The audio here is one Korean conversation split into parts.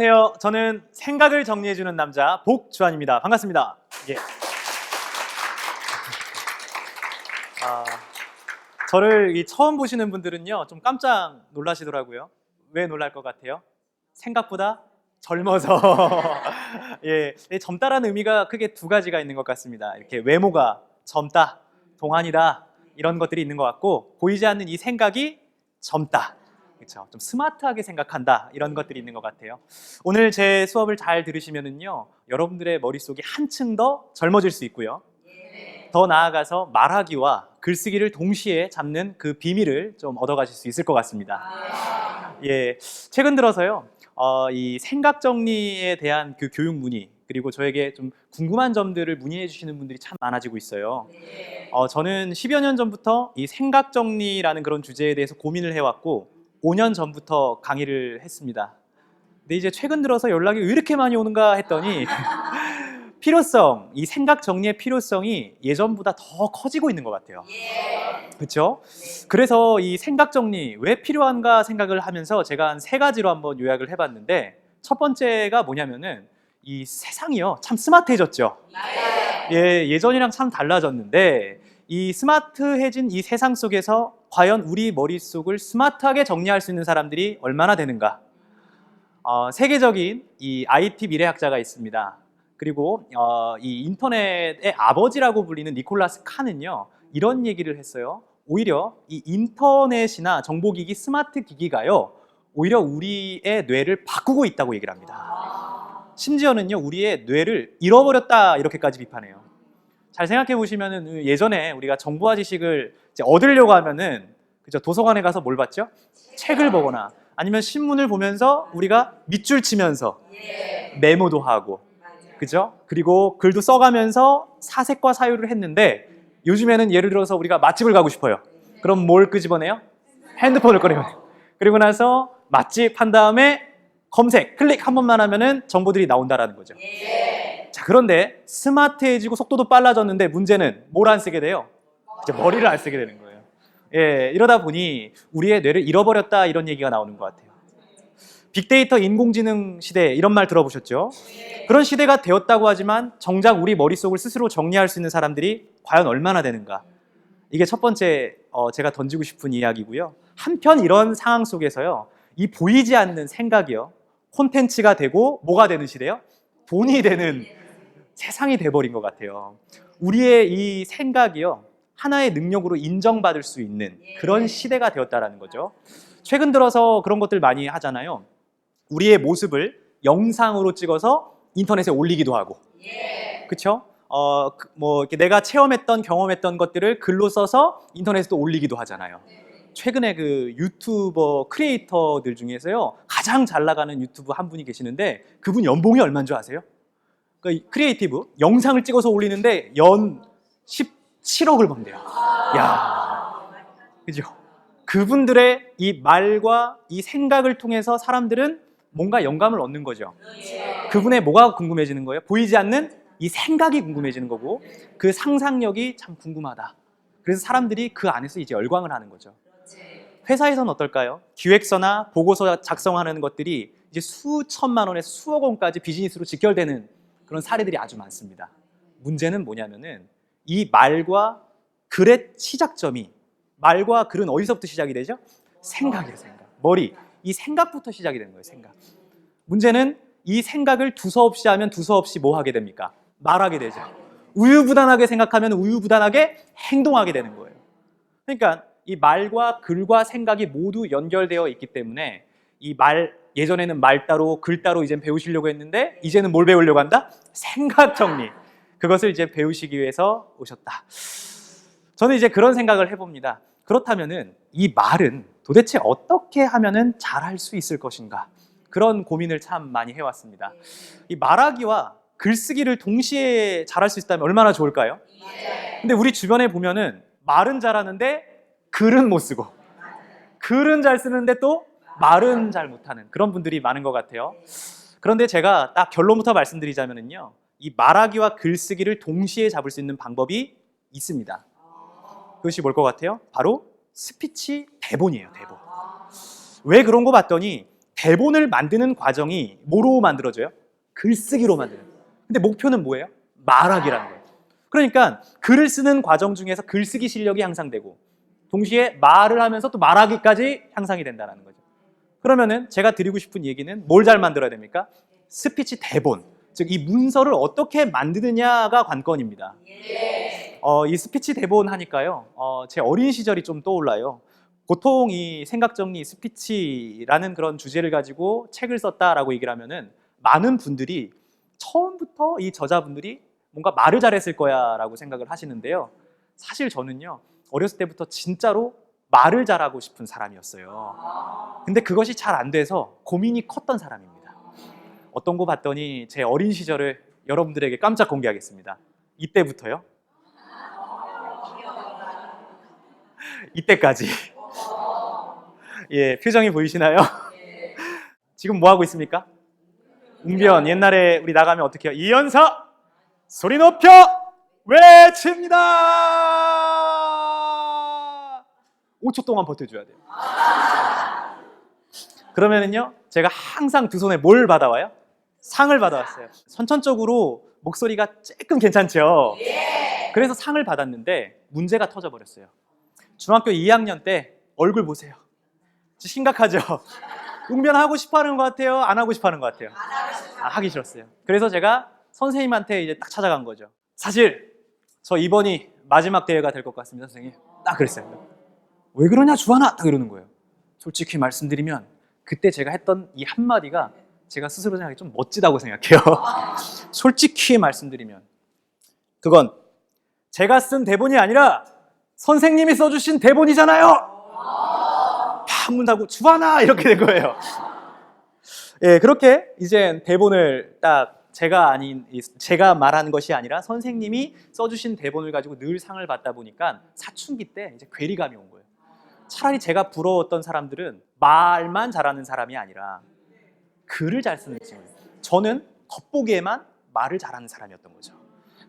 안녕하세요. 저는 생각을 정리해주는 남자 복주환입니다. 반갑습니다. 예. 저를 처음 보시는 분들은요, 좀 깜짝 놀라시더라고요. 왜 놀랄 것 같아요? 생각보다 젊어서. 예, 젊다라는 의미가 크게 두 가지가 있는 것 같습니다. 이렇게 외모가 젊다, 동안이다 이런 것들이 있는 것 같고, 보이지 않는 이 생각이 젊다. 그렇죠. 좀 스마트하게 생각한다 이런 것들이 있는 것 같아요. 오늘 제 수업을 잘 들으시면은요, 여러분들의 머릿속이 한층 더 젊어질 수 있고요. 더 나아가서 말하기와 글쓰기를 동시에 잡는 그 비밀을 좀 얻어가실 수 있을 것 같습니다. 예, 최근 들어서요, 이 생각 정리에 대한 그 교육 문의, 그리고 저에게 좀 궁금한 점들을 문의해 주시는 분들이 참 많아지고 있어요. 저는 10여 년 전부터 이 생각 정리라는 그런 주제에 대해서 고민을 해왔고 5년 전부터 강의를 했습니다. 근데 이제 최근 들어서 연락이 왜 이렇게 많이 오는가 했더니 필요성, 이 생각 정리의 필요성이 예전보다 더 커지고 있는 것 같아요. 그렇죠? 그래서 이 생각 정리 왜 필요한가 생각을 하면서 제가 한 3가지로 한번 요약을 해봤는데, 첫 번째가 뭐냐면은 이 세상이요, 참 스마트해졌죠. 예, 예전이랑 참 달라졌는데 이 스마트해진 이 세상 속에서 과연 우리 머릿속을 스마트하게 정리할 수 있는 사람들이 얼마나 되는가? 세계적인 이 IT 미래학자가 있습니다. 그리고 이 인터넷의 아버지라고 불리는 니콜라스 칸은요, 이런 얘기를 했어요. 오히려 이 인터넷이나 정보기기, 스마트 기기가요, 오히려 우리의 뇌를 바꾸고 있다고 얘기를 합니다. 심지어는요, 우리의 뇌를 잃어버렸다 이렇게까지 비판해요. 잘 생각해 보시면은 예전에 우리가 정보와 지식을 이제 얻으려고 하면은, 그죠, 도서관에 가서 뭘 봤죠? 책을 보거나 아니면 신문을 보면서 우리가 밑줄 치면서 메모도 하고, 그죠? 그리고 글도 써가면서 사색과 사유를 했는데, 요즘에는 예를 들어서 우리가 맛집을 가고 싶어요. 그럼 뭘 끄집어내요? 핸드폰을 꺼내요. 그리고 나서 맛집 한 다음에 검색, 클릭 한 번만 하면은 정보들이 나온다라는 거죠. 자, 그런데 스마트해지고 속도도 빨라졌는데 문제는 뭘 안 쓰게 돼요? 이제 머리를 안 쓰게 되는 거예요. 예, 이러다 보니 우리의 뇌를 잃어버렸다 이런 얘기가 나오는 것 같아요. 빅데이터 인공지능 시대 이런 말 들어보셨죠? 그런 시대가 되었다고 하지만 정작 우리 머릿속을 스스로 정리할 수 있는 사람들이 과연 얼마나 되는가? 이게 첫 번째 제가 던지고 싶은 이야기고요. 한편 이런 상황 속에서요, 이 보이지 않는 생각이요, 콘텐츠가 되고 뭐가 되는 시대요? 돈이 되는 세상이 돼버린 것 같아요. 우리의 이 생각이요, 하나의 능력으로 인정받을 수 있는 그런 시대가 되었다라는 거죠. 최근 들어서 그런 것들 많이 하잖아요. 우리의 모습을 영상으로 찍어서 인터넷에 올리기도 하고, 그렇죠? 뭐 이렇게 내가 체험했던 경험했던 것들을 글로 써서 인터넷에 또 올리기도 하잖아요. 최근에 그 유튜버 크리에이터들 중에서요, 가장 잘 나가는 유튜브 한 분이 계시는데, 그분 연봉이 얼마인 줄 아세요? 그 크리에이티브 영상을 찍어서 올리는데 연 17억을 번대요. 야, 그죠? 그분들의 이 말과 이 생각을 통해서 사람들은 뭔가 영감을 얻는 거죠. 그분의 뭐가 궁금해지는 거예요? 보이지 않는 이 생각이 궁금해지는 거고, 그 상상력이 참 궁금하다. 그래서 사람들이 그 안에서 이제 열광을 하는 거죠. 회사에서는 어떨까요? 기획서나 보고서 작성하는 것들이 이제 수천만 원에서 수억 원까지 비즈니스로 직결되는 그런 사례들이 아주 많습니다. 문제는 뭐냐면은 이 말과 글의 시작점이, 말과 글은 어디서부터 시작이 되죠? 생각이에요, 생각. 머리. 이 생각부터 시작이 되는 거예요, 생각. 문제는 이 생각을 두서없이 하면 두서없이 뭐 하게 됩니까? 말하게 되죠. 우유부단하게 생각하면 우유부단하게 행동하게 되는 거예요. 그러니까 이 말과 글과 생각이 모두 연결되어 있기 때문에 이 말, 예전에는 말 따로 글 따로 이제 배우시려고 했는데 이제는 뭘 배우려고 한다? 생각 정리. 그것을 이제 배우시기 위해서 오셨다. 저는 이제 그런 생각을 해봅니다. 그렇다면은 이 말은 도대체 어떻게 하면은 잘할 수 있을 것인가? 그런 고민을 참 많이 해왔습니다. 이 말하기와 글쓰기를 동시에 잘할 수 있다면 얼마나 좋을까요? 근데 우리 주변에 보면은 말은 잘하는데 글은 못 쓰고, 글은 잘 쓰는데 또 말은 잘 못하는 그런 분들이 많은 것 같아요. 그런데 제가 딱 결론부터 말씀드리자면요, 이 말하기와 글쓰기를 동시에 잡을 수 있는 방법이 있습니다. 그것이 뭘 것 같아요? 바로 스피치 대본이에요, 대본. 왜 그런 거 봤더니 대본을 만드는 과정이 뭐로 만들어져요? 글쓰기로 만드는 거예요. 근데 목표는 뭐예요? 말하기라는 거예요. 그러니까 글을 쓰는 과정 중에서 글쓰기 실력이 향상되고 동시에 말을 하면서 또 말하기까지 향상이 된다는 거죠. 그러면은 제가 드리고 싶은 얘기는 뭘 잘 만들어야 됩니까? 스피치 대본, 즉 이 문서를 어떻게 만드느냐가 관건입니다. 이 스피치 대본 하니까요, 제 어린 시절이 좀 떠올라요. 보통 이 생각정리 스피치라는 그런 주제를 가지고 책을 썼다라고 얘기를 하면은 많은 분들이 처음부터 이 저자분들이 뭔가 말을 잘했을 거야 라고 생각을 하시는데요. 사실 저는요, 어렸을 때부터 진짜로 말을 잘하고 싶은 사람이었어요. 근데 그것이 잘 안 돼서 고민이 컸던 사람입니다. 어떤 거 봤더니 제 어린 시절을 여러분들에게 깜짝 공개하겠습니다. 이때부터요. 이때까지. 예, 표정이 보이시나요? 지금 뭐 하고 있습니까? 웅변. 옛날에 우리 나가면 어떻게 해요? 이연사 소리 높여 외칩니다. 5초 동안 버텨줘야 돼요. 그러면은요, 제가 항상 두 손에 뭘 받아와요? 상을 받아왔어요. 선천적으로 목소리가 조금 괜찮죠? 그래서 상을 받았는데 문제가 터져버렸어요. 중학교 2학년 때 얼굴 보세요. 심각하죠? 웅변하고 싶어 하는 것 같아요? 안 하고 싶어 하는 것 같아요? 하기 싫었어요. 그래서 제가 선생님한테 이제 딱 찾아간 거죠. 사실 저 이번이 마지막 대회가 될 것 같습니다, 선생님. 딱 그랬어요. 왜 그러냐, 주하나? 딱 이러는 거예요. 솔직히 말씀드리면 그때 제가 했던 이 한마디가 제가 스스로 생각하기 좀 멋지다고 생각해요. 솔직히 말씀드리면 그건 제가 쓴 대본이 아니라 선생님이 써주신 대본이잖아요. 문 닫고 주하나 이렇게 된 거예요. 예, 그렇게 이제 대본을 딱 제가 말하는 것이 아니라 선생님이 써주신 대본을 가지고 늘 상을 받다 보니까 사춘기 때 이제 괴리감이 온 거예요. 차라리 제가 부러웠던 사람들은 말만 잘하는 사람이 아니라 글을 잘 쓰는 친구예요. 저는 겉보기에만 말을 잘하는 사람이었던 거죠.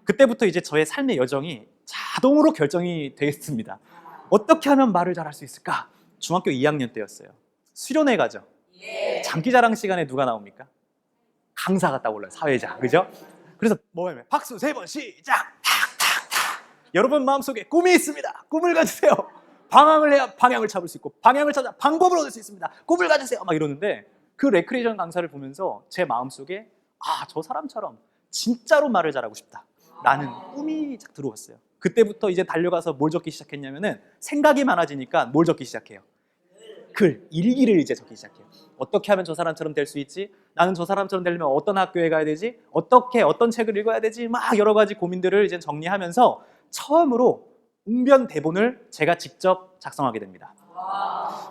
그때부터 이제 저의 삶의 여정이 자동으로 결정이 되겠습니다. 어떻게 하면 말을 잘할 수 있을까? 중학교 2학년 때였어요. 수련회 가죠. 장기자랑 시간에 누가 나옵니까? 강사가 딱 올라요. 사회자, 그죠? 그래서 뭐 하면 박수 3번 시작! 탁탁탁! 여러분 마음속에 꿈이 있습니다. 꿈을 가지세요. 방황을 해야 방향을 잡을 수 있고 방향을 찾아 방법을 얻을 수 있습니다. 꿈을 가지세요. 막 이러는데 그 레크레이션 강사를 보면서 제 마음속에 저 사람처럼 진짜로 말을 잘하고 싶다 라는 꿈이 딱 들어왔어요. 그때부터 이제 달려가서 뭘 적기 시작했냐면은 생각이 많아지니까 뭘 적기 시작해요? 글, 일기를 이제 적기 시작해요. 어떻게 하면 저 사람처럼 될 수 있지? 나는 저 사람처럼 되려면 어떤 학교에 가야 되지? 어떤 책을 읽어야 되지? 막 여러 가지 고민들을 이제 정리하면서 처음으로 웅변 대본을 제가 직접 작성하게 됩니다.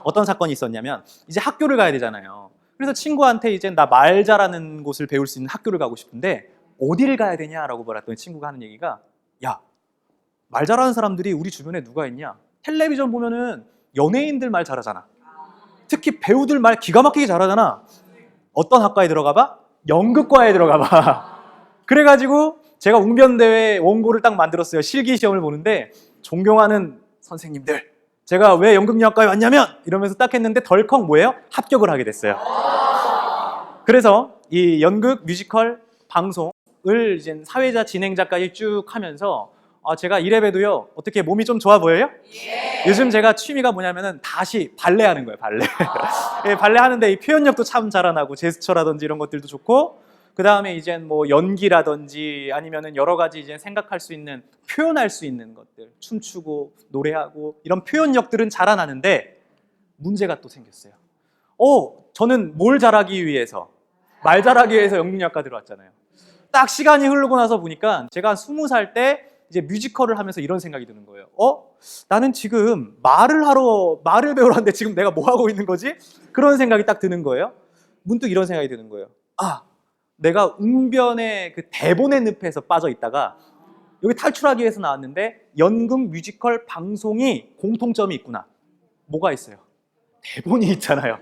어떤 사건이 있었냐면 이제 학교를 가야 되잖아요. 그래서 친구한테 이제 나 말 잘하는 곳을 배울 수 있는 학교를 가고 싶은데 어디를 가야 되냐라고 말했더니 친구가 하는 얘기가 야, 말 잘하는 사람들이 우리 주변에 누가 있냐? 텔레비전 보면은 연예인들 말 잘하잖아. 특히 배우들 말 기가 막히게 잘하잖아. 어떤 학과에 들어가 봐? 연극과에 들어가 봐. 그래가지고 제가 웅변대회 원고를 딱 만들었어요. 실기시험을 보는데 존경하는 선생님들, 제가 왜 연극영화과에 왔냐면 이러면서 딱 했는데 덜컥 뭐예요? 합격을 하게 됐어요. 그래서 이 연극 뮤지컬 방송을 이제 사회자 진행자까지 쭉 하면서 제가 이래봬도요 어떻게 몸이 좀 좋아 보여요? 요즘 제가 취미가 뭐냐면은 다시 발레 하는 거예요. 발레. 예, 발레 하는데 이 표현력도 참 자라나고 제스처라든지 이런 것들도 좋고 그 다음에 이제 뭐 연기라든지 아니면은 여러 가지 이제 생각할 수 있는 표현할 수 있는 것들 춤추고 노래하고 이런 표현력들은 자라나는데 문제가 또 생겼어요. 저는 뭘 잘하기 위해서 말 잘하기 위해서 연극영화과 들어왔잖아요. 딱 시간이 흐르고 나서 보니까 제가 20살 때 이제 뮤지컬을 하면서 이런 생각이 드는 거예요. 나는 지금 말을 배우러 왔는데 지금 내가 뭐 하고 있는 거지? 그런 생각이 딱 드는 거예요. 문득 이런 생각이 드는 거예요. 내가 웅변의 그 대본의 늪에서 빠져 있다가 여기 탈출하기 위해서 나왔는데 연극 뮤지컬 방송이 공통점이 있구나. 뭐가 있어요? 대본이 있잖아요.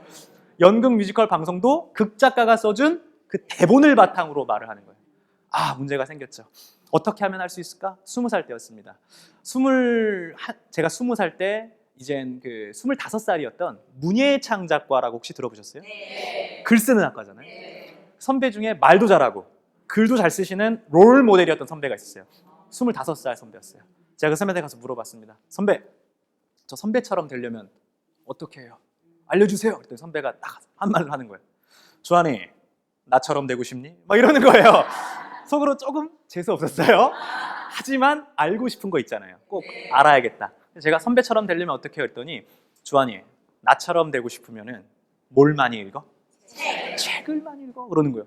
연극 뮤지컬 방송도 극작가가 써준 그 대본을 바탕으로 말을 하는 거예요. 문제가 생겼죠. 어떻게 하면 할 수 있을까? 20살 때였습니다. 제가 20살 때 이젠 그 25살이었던 문예창 작가라고 혹시 들어보셨어요? 네. 글 쓰는 학과잖아요. 네. 선배 중에 말도 잘하고 글도 잘 쓰시는 롤 모델이었던 선배가 있었어요. 25살 선배였어요. 제가 그 선배한테 가서 물어봤습니다. 선배, 저 선배처럼 되려면 어떻게 해요? 알려주세요. 그랬더니 선배가 딱 한 말을 하는 거예요. 주한이, 나처럼 되고 싶니? 막 이러는 거예요. 속으로 조금 재수 없었어요. 하지만 알고 싶은 거 있잖아요. 꼭 알아야겠다. 제가 선배처럼 되려면 어떻게 해요? 했더니 주한이, 나처럼 되고 싶으면은 뭘 많이 읽어? 책을 많이 읽어. 그러는 거예요.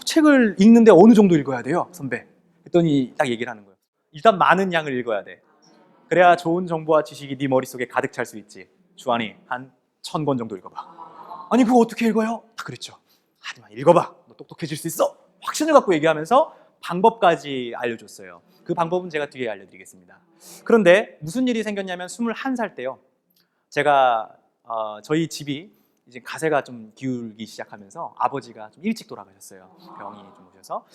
책을 읽는데 어느 정도 읽어야 돼요, 선배? 했더니 딱 얘기를 하는 거예요. 일단 많은 양을 읽어야 돼. 그래야 좋은 정보와 지식이 네 머릿속에 가득 찰 수 있지. 주한이 한 1000권 정도 읽어봐. 아니 그거 어떻게 읽어요? 다 그랬죠. 하지만 읽어봐. 너 똑똑해질 수 있어. 확신을 갖고 얘기하면서 방법까지 알려줬어요. 그 방법은 제가 뒤에 알려드리겠습니다. 그런데 무슨 일이 생겼냐면 21살 때요. 제가 저희 집이 이제 가세가 좀 기울기 시작하면서 아버지가 좀 일찍 돌아가셨어요. 병이 좀 오셔서.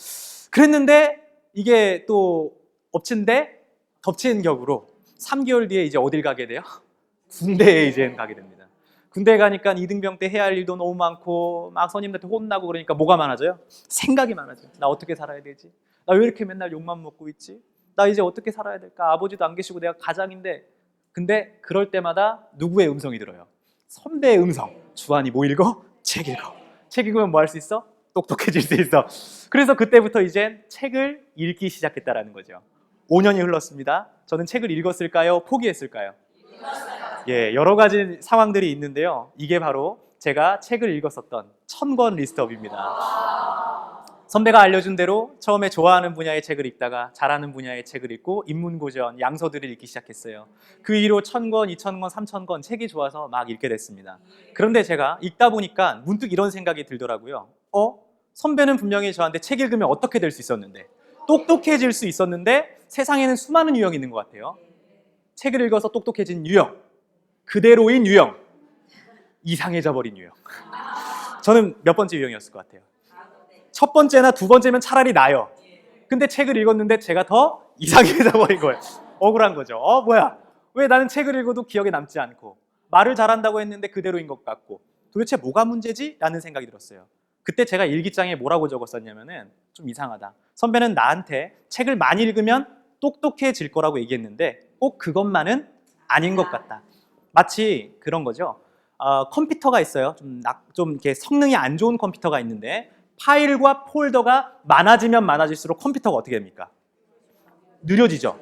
그랬는데 이게 또 덮친 격으로 3개월 뒤에 이제 어딜 가게 돼요? 군대에 이제 가게 됩니다. 군대에 가니까 이등병 때 해야 할 일도 너무 많고 막 선임들한테 혼나고 그러니까 뭐가 많아져요? 생각이 많아져요. 나 어떻게 살아야 되지? 나 왜 이렇게 맨날 욕만 먹고 있지? 나 이제 어떻게 살아야 될까? 아버지도 안 계시고 내가 가장인데. 근데 그럴 때마다 누구의 음성이 들어요? 선배의 음성. 주한이 뭐 읽어? 책 읽어. 책 읽으면 뭐 할 수 있어? 똑똑해질 수 있어. 그래서 그때부터 이제 책을 읽기 시작했다라는 거죠. 5년이 흘렀습니다. 저는 책을 읽었을까요? 포기했을까요? 예, 여러 가지 상황들이 있는데요. 이게 바로 제가 책을 읽었었던 1000권 리스트업입니다. 선배가 알려준 대로 처음에 좋아하는 분야의 책을 읽다가 잘하는 분야의 책을 읽고 인문고전, 양서들을 읽기 시작했어요. 그 이후로 1000권, 2000권, 3000권 책이 좋아서 막 읽게 됐습니다. 그런데 제가 읽다 보니까 문득 이런 생각이 들더라고요. 선배는 분명히 저한테 책 읽으면 어떻게 될 수 있었는데, 똑똑해질 수 있었는데 세상에는 수많은 유형이 있는 것 같아요. 책을 읽어서 똑똑해진 유형, 그대로인 유형, 이상해져 버린 유형. 저는 몇 번째 유형이었을 것 같아요. 첫 번째나 두 번째면 차라리 나요. 근데 책을 읽었는데 제가 더 이상해져 버린 거예요. 억울한 거죠. 뭐야? 왜 나는 책을 읽어도 기억에 남지 않고 말을 잘한다고 했는데 그대로인 것 같고 도대체 뭐가 문제지? 라는 생각이 들었어요. 그때 제가 일기장에 뭐라고 적었었냐면은 좀 이상하다. 선배는 나한테 책을 많이 읽으면 똑똑해질 거라고 얘기했는데 꼭 그것만은 아닌 것 같다. 마치 그런 거죠. 컴퓨터가 있어요. 좀 이렇게 성능이 안 좋은 컴퓨터가 있는데 파일과 폴더가 많아지면 많아질수록 컴퓨터가 어떻게 됩니까? 느려지죠.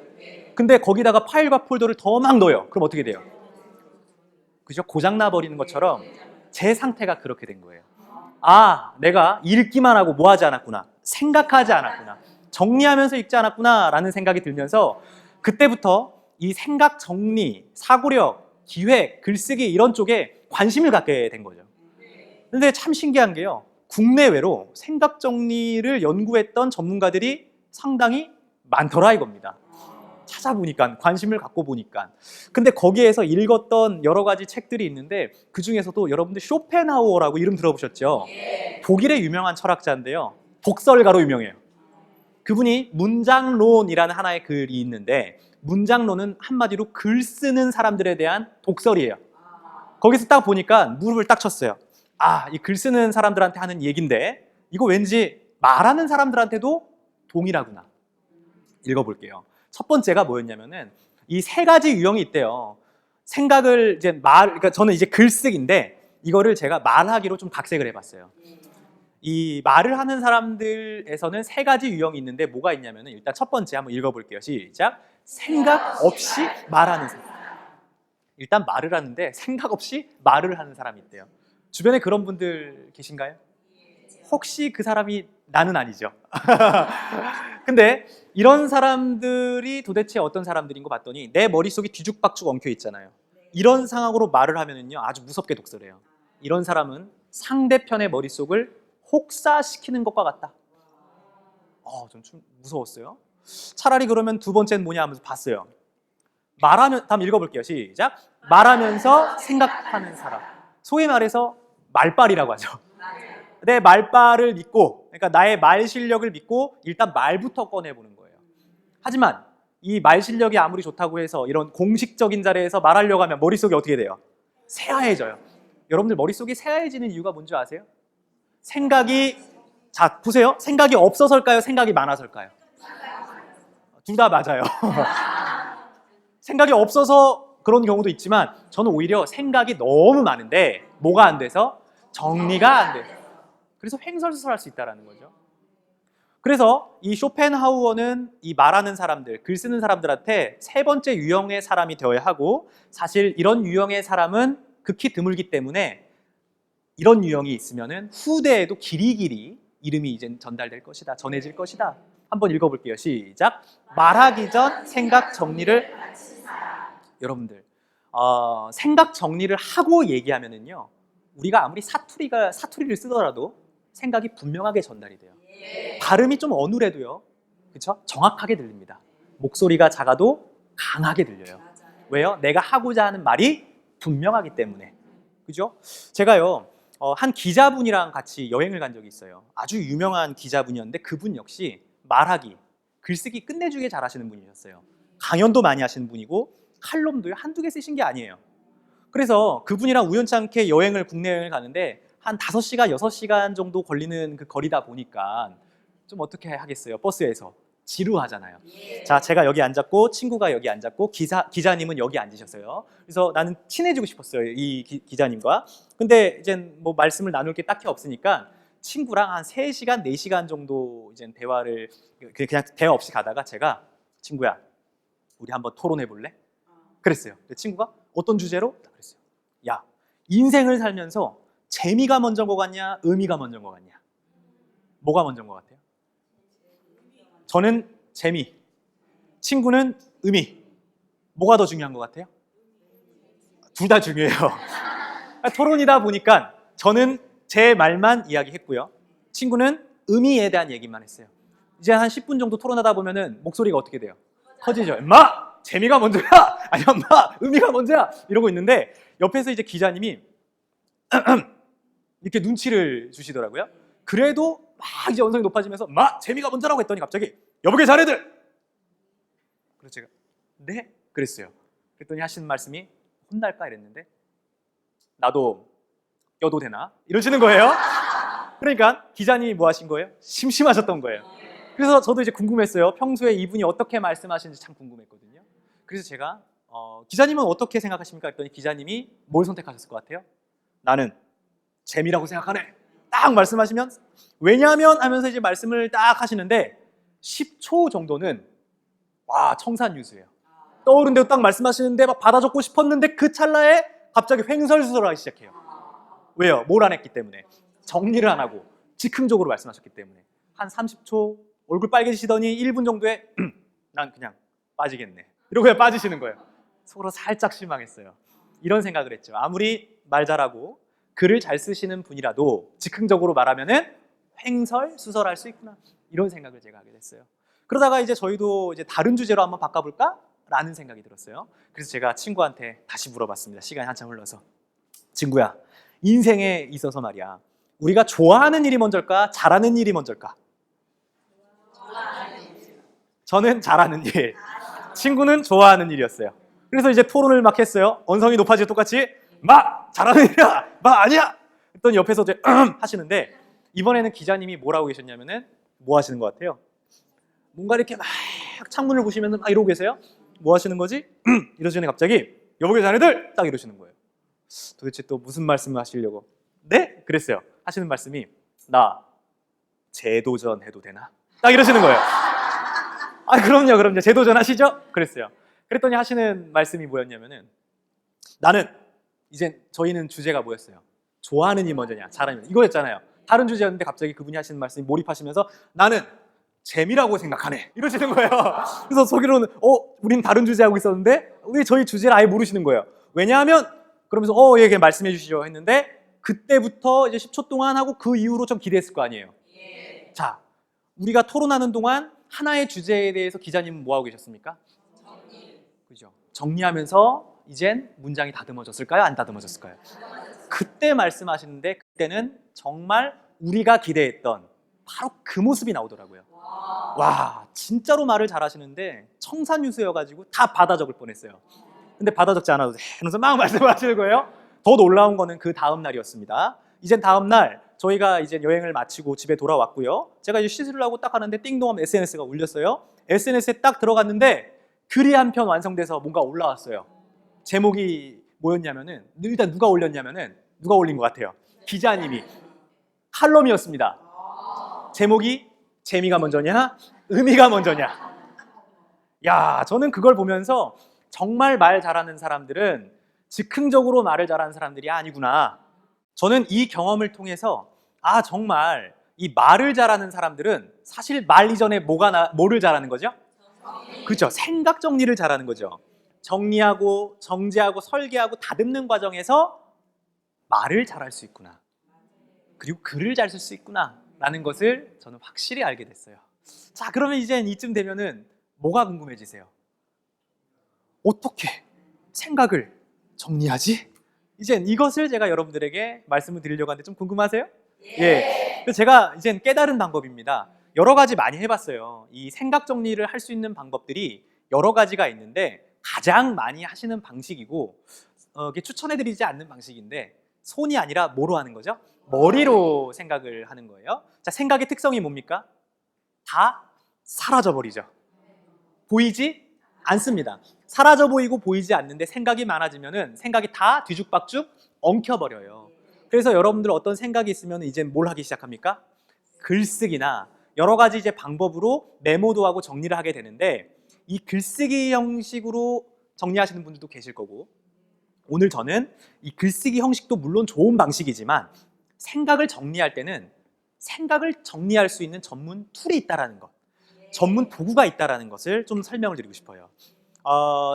근데 거기다가 파일과 폴더를 더 막 넣어요. 그럼 어떻게 돼요? 그죠? 고장나 버리는 것처럼 제 상태가 그렇게 된 거예요. 내가 읽기만 하고 뭐 하지 않았구나. 생각하지 않았구나. 정리하면서 읽지 않았구나 라는 생각이 들면서 그때부터 이 생각 정리, 사고력, 기획, 글쓰기 이런 쪽에 관심을 갖게 된 거죠. 근데 참 신기한 게요. 국내외로 생각 정리를 연구했던 전문가들이 상당히 많더라 이겁니다. 찾아보니까, 관심을 갖고 보니까. 근데 거기에서 읽었던 여러 가지 책들이 있는데 그 중에서도 여러분들 쇼펜하우어라고 이름 들어보셨죠? 독일의 유명한 철학자인데요. 독설가로 유명해요. 그분이 문장론이라는 하나의 글이 있는데 문장론은 한마디로 글 쓰는 사람들에 대한 독설이에요. 거기서 딱 보니까 무릎을 딱 쳤어요. 이 글 쓰는 사람들한테 하는 얘기인데 이거 왠지 말하는 사람들한테도 동일하구나. 읽어볼게요. 첫 번째가 뭐였냐면은 이 세 가지 유형이 있대요. 생각을 그러니까 저는 이제 글쓰기인데 이거를 제가 말하기로 좀 각색을 해봤어요. 이 말을 하는 사람들에서는 세 가지 유형이 있는데 뭐가 있냐면은 일단 첫 번째 한번 읽어볼게요. 시작. 생각 없이 말하는 사람. 일단 말을 하는데 생각 없이 말을 하는 사람이 있대요. 주변에 그런 분들 계신가요? 혹시 그 사람이 나는 아니죠. 근데 이런 사람들이 도대체 어떤 사람들인 거 봤더니 내 머릿속이 뒤죽박죽 엉켜 있잖아요. 이런 상황으로 말을 하면은요 아주 무섭게 독설해요. 이런 사람은 상대편의 머릿속을 혹사시키는 것과 같다. 좀 무서웠어요. 차라리 그러면 두 번째는 뭐냐 하면서 봤어요. 다음 읽어볼게요. 시작. 말하면서 생각하는 사람. 소위 말해서 말빨이라고 하죠. 내 말빨을 믿고, 그러니까 나의 말 실력을 믿고 일단 말부터 꺼내보는 거예요. 하지만 이 말 실력이 아무리 좋다고 해서 이런 공식적인 자리에서 말하려고 하면 머릿속이 어떻게 돼요? 새하얘져요. 여러분들 머릿속이 새하얘지는 이유가 뭔지 아세요? 생각이, 자 보세요. 생각이 없어서일까요? 생각이 많아서일까요? 둘 다 맞아요. 생각이 없어서 그런 경우도 있지만 저는 오히려 생각이 너무 많은데 뭐가 안 돼서? 정리가 안 돼요. 그래서 횡설수설할 수 있다는 거죠. 그래서 이 쇼펜하우어는 이 말하는 사람들, 글 쓰는 사람들한테 세 번째 유형의 사람이 되어야 하고, 사실 이런 유형의 사람은 극히 드물기 때문에 이런 유형이 있으면은 후대에도 길이길이 이름이 이제 전달될 것이다, 전해질 것이다. 한번 읽어볼게요. 시작. 말하기 전 생각 정리를. 여러분들 생각 정리를 하고 얘기하면은요, 우리가 아무리 사투리를 쓰더라도 생각이 분명하게 전달이 돼요. 발음이 좀 어눌해도요, 그렇죠? 정확하게 들립니다. 목소리가 작아도 강하게 들려요. 왜요? 내가 하고자 하는 말이 분명하기 때문에. 그죠? 제가요, 한 기자분이랑 같이 여행을 간 적이 있어요. 아주 유명한 기자분이었는데 그분 역시 말하기, 글쓰기 끝내주게 잘하시는 분이셨어요. 강연도 많이 하시는 분이고 칼럼도요, 한두 개 쓰신 게 아니에요. 그래서 그분이랑 우연찮게 국내 여행을 가는데 한 5시간, 6시간 정도 걸리는 그 거리다 보니까 좀 어떻게 하겠어요? 버스에서 지루하잖아요. 자, 제가 여기 앉았고 친구가 여기 앉았고 기자님은 여기 앉으셨어요. 그래서 나는 친해지고 싶었어요, 이 기자님과. 근데 이제 뭐 말씀을 나눌 게 딱히 없으니까 친구랑 한 3시간, 4시간 정도 이제 대화를 그냥 대화 없이 가다가 제가 친구야, 우리 한번 토론해 볼래? 그랬어요. 친구가 어떤 주제로? 그랬어요. 야, 인생을 살면서 재미가 먼저인 것 같냐, 의미가 먼저인 것 같냐? 뭐가 먼저인 것 같아요? 저는 재미, 친구는 의미. 뭐가 더 중요한 것 같아요? 둘 다 중요해요. 토론이다 보니까 저는 제 말만 이야기했고요, 친구는 의미에 대한 얘기만 했어요. 이제 한 10분 정도 토론하다 보면은 목소리가 어떻게 돼요? 커지죠. 엄마! 재미가 먼저야! 아니 엄마! 의미가 먼저야! 이러고 있는데 옆에서 이제 기자님이 이렇게 눈치를 주시더라고요. 그래도 막 이제 언성이 높아지면서 마! 재미가 먼저라고 했더니 갑자기 여보게 자네들! 그래서 제가 네? 그랬어요. 그랬더니 하시는 말씀이 혼날까 이랬는데 나도 껴도 되나? 이러시는 거예요. 그러니까 기자님이 뭐 하신 거예요? 심심하셨던 거예요. 그래서 저도 이제 궁금했어요. 평소에 이분이 어떻게 말씀하시는지 참 궁금했거든요. 그래서 제가 기자님은 어떻게 생각하십니까? 했더니 기자님이 뭘 선택하셨을 것 같아요? 나는 재미라고 생각하네. 딱 말씀하시면 왜냐하면 하면서 이제 말씀을 딱 하시는데 10초 정도는 와, 청산유수예요. 떠오른 대로 딱 말씀하시는데 막 받아 적고 싶었는데 그 찰나에 갑자기 횡설수설하기 시작해요. 왜요? 뭘 안 했기 때문에. 정리를 안 하고 즉흥적으로 말씀하셨기 때문에. 한 30초 얼굴 빨개지시더니 1분 정도에 난 그냥 빠지겠네, 이러고 그냥 빠지시는 거예요. 서로 살짝 실망했어요. 이런 생각을 했죠. 아무리 말 잘하고 글을 잘 쓰시는 분이라도 즉흥적으로 말하면은 횡설수설할 수 있구나, 이런 생각을 제가 하게 됐어요. 그러다가 이제 저희도 이제 다른 주제로 한번 바꿔볼까? 라는 생각이 들었어요. 그래서 제가 친구한테 다시 물어봤습니다. 시간이 한참 흘러서. 친구야, 인생에 있어서 말이야, 우리가 좋아하는 일이 먼저일까? 잘하는 일이 먼저일까? 저는 잘하는 일, 친구는 좋아하는 일이었어요. 그래서 이제 토론을 막 했어요. 언성이 높아지고 똑같이 마! 잘하는 일이야! 마! 아니야! 했더니 옆에서 이제 하시는데 이번에는 기자님이 뭐라고 계셨냐면은 뭐 하시는 것 같아요? 뭔가 이렇게 막 창문을 보시면서 막 이러고 계세요. 뭐 하시는 거지? 이러시더니 갑자기 여보게 자네들! 딱 이러시는 거예요. 도대체 또 무슨 말씀을 하시려고? 네? 그랬어요. 하시는 말씀이 나 재도전 해도 되나? 딱 이러시는 거예요. 아, 그럼요. 재도전 하시죠? 그랬어요. 그랬더니 하시는 말씀이 뭐였냐면은 나는 이제 저희는 주제가 뭐였어요? 좋아하는 일 먼저냐, 잘하는 일, 이거였잖아요. 다른 주제였는데 갑자기 그분이 하시는 말씀이 몰입하시면서 나는 재미라고 생각하네, 이러시는 거예요. 그래서 속으로는 우린 다른 주제 하고 있었는데 왜 저희 주제를 아예 모르시는 거예요. 왜냐하면 그러면서 예, 그냥 말씀해 주시죠 했는데 그때부터 이제 10초 동안 하고 그 이후로 좀 기대했을 거 아니에요. 자, 우리가 토론하는 동안 하나의 주제에 대해서 기자님은 뭐 하고 계셨습니까? 그죠? 정리하면서 이젠 문장이 다듬어졌을까요? 안 다듬어졌을까요? 그때 말씀하시는데 그때는 정말 우리가 기대했던 바로 그 모습이 나오더라고요. 와, 진짜로 말을 잘하시는데 청산유수여가지고 다 받아 적을 뻔했어요. 근데 받아 적지 않아도 돼 하면서 막 말씀하시는 거예요. 더 놀라운 거는 그 다음 날이었습니다. 이젠 다음 날 저희가 이제 여행을 마치고 집에 돌아왔고요. 제가 이제 씻으려고 딱 하는데 띵동하면 SNS가 울렸어요. SNS에 딱 들어갔는데 글이 한 편 완성돼서 뭔가 올라왔어요. 제목이 뭐였냐면은, 일단 누가 올렸냐면은, 누가 올린 것 같아요? 기자님이. 칼럼이었습니다. 제목이 재미가 먼저냐 의미가 먼저냐. 야, 저는 그걸 보면서 정말 말 잘하는 사람들은 즉흥적으로 말을 잘하는 사람들이 아니구나. 저는 이 경험을 통해서 정말 이 말을 잘하는 사람들은 사실 말 이전에 뭐를 잘하는 거죠? 그렇죠. 생각 정리를 잘하는 거죠. 정리하고 정제하고 설계하고 다듬는 과정에서 말을 잘할 수 있구나. 그리고 글을 잘 쓸 수 있구나 라는 것을 저는 확실히 알게 됐어요. 자, 그러면 이젠 이쯤 되면은 뭐가 궁금해지세요? 어떻게 생각을 정리하지? 이젠 이것을 제가 여러분들에게 말씀을 드리려고 하는데 좀 궁금하세요? 예. 그래서 제가 이젠 깨달은 방법입니다. 여러 가지 많이 해봤어요. 이 생각 정리를 할 수 있는 방법들이 여러 가지가 있는데 가장 많이 하시는 방식이고 이게 추천해드리지 않는 방식인데 손이 아니라 뭐로 하는 거죠? 머리로 생각을 하는 거예요. 자, 생각의 특성이 뭡니까? 다 사라져 버리죠. 보이지 않습니다. 사라져 보이고 보이지 않는데 생각이 많아지면은 생각이 다 뒤죽박죽 엉켜버려요. 그래서 여러분들 어떤 생각이 있으면 이제 뭘 하기 시작합니까? 글쓰기나 여러 가지 이제 방법으로 메모도 하고 정리를 하게 되는데 이 글쓰기 형식으로 정리하시는 분들도 계실 거고 오늘 저는 이 글쓰기 형식도 물론 좋은 방식이지만 생각을 정리할 때는 생각을 정리할 수 있는 전문 툴이 있다라는 것, 전문 도구가 있다라는 것을 좀 설명을 드리고 싶어요.